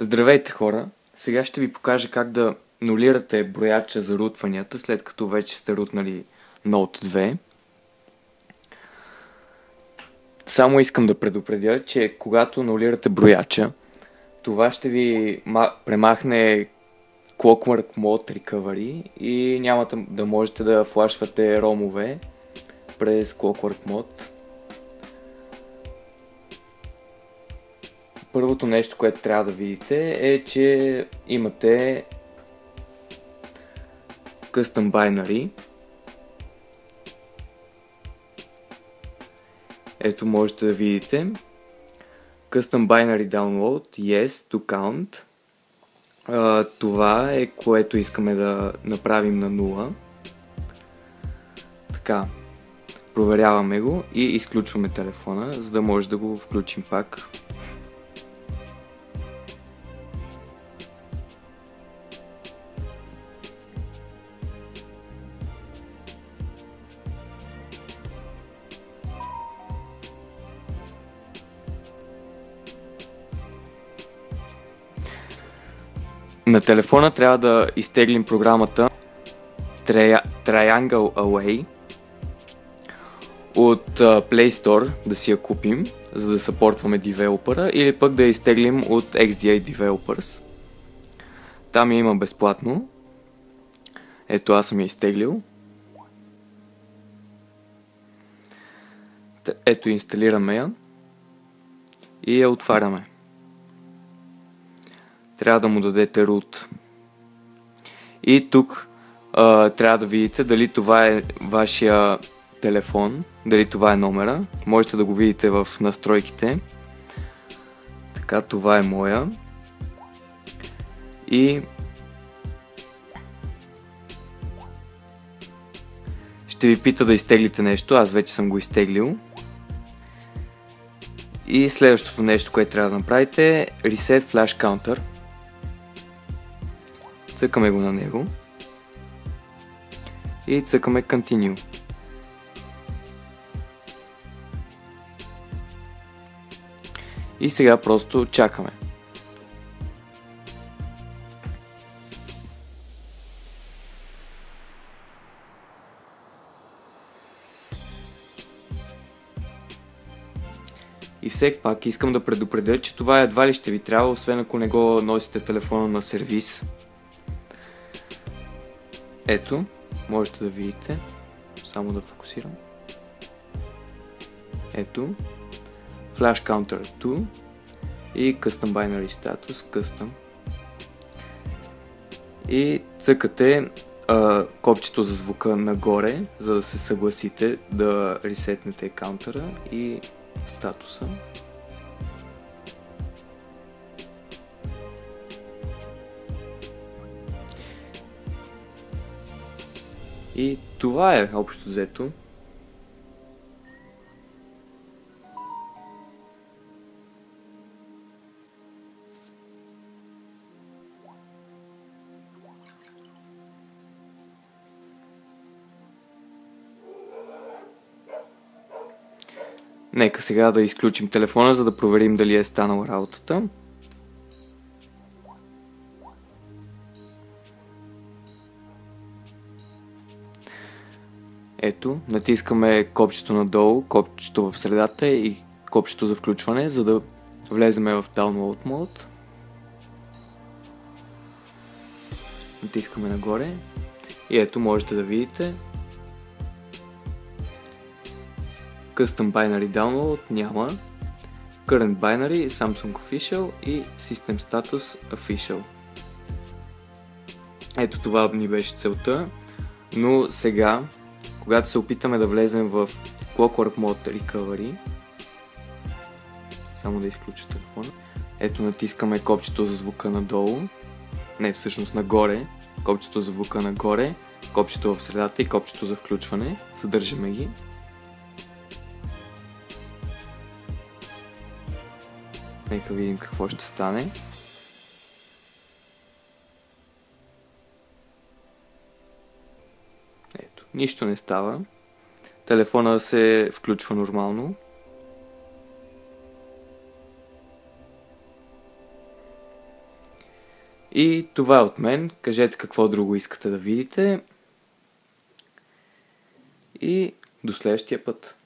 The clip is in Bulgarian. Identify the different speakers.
Speaker 1: Здравейте хора! Сега ще ви покажа как да нулирате брояча за рутванията, след като вече сте рутнали Note 2. Само искам да предупредя, че когато нулирате брояча, това ще ви премахне Clockwork Mode Recovery и няма да можете да флашвате ромове през Clockwork Mode. Първото нещо, което трябва да видите е, че имате Custom Binary. Ето можете да видите Custom Binary Download Yes to Count. Това е което искаме да направим на 0. Така, проверяваме го и изключваме телефона, за да може да го включим пак. На телефона трябва да изтеглим програмата Triangle Away от Play Store, да си я купим, за да съпортваме девелопера, или пък да я изтеглим от XDA Developers. Там я има безплатно. Ето, аз съм я изтеглил. Ето, инсталираме я и я отваряме. Трябва да му дадете root. И тук трябва да видите дали това е вашия телефон, дали това е номера. Можете да го видите в настройките. Така, това е моя. И ще ви пита да изтеглите нещо. Аз вече съм го изтеглил. И следващото нещо, което трябва да направите е Reset Flash Counter. Цъкаме го на него и цъкаме Continue. И сега просто чакаме. И все пак искам да предупредя, че това едва ли ще ви трябва, освен ако не го носите телефона на сервис. Ето, можете да видите. Само да фокусирам. Ето. Flash Counter 2 и Custom Binary Status, Custom. И цъкате копчето за звука нагоре, за да се съгласите да ресетнете каунтера и статуса. И това е общо взето. Нека сега да изключим телефона, за да проверим дали е станала работата. Ето, натискаме копчето надолу, копчето в средата и копчето за включване, за да влезем в Download Mode. Натискаме нагоре и ето можете да видите Custom Binary Download няма, Current Binary, Samsung Official и System Status Official. Ето това ни беше целта, но сега, когато се опитаме да влезем в Clockwork Mode Recovery, само да изключа телефона, ето натискаме копчето за звука надолу, не всъщност нагоре, копчето за звука нагоре, копчето в средата и копчето за включване, задържаме ги. Нека видим какво ще стане. Ето, нищо не става. Телефона се включва нормално. И това е от мен. Кажете какво друго искате да видите. И до следващия път.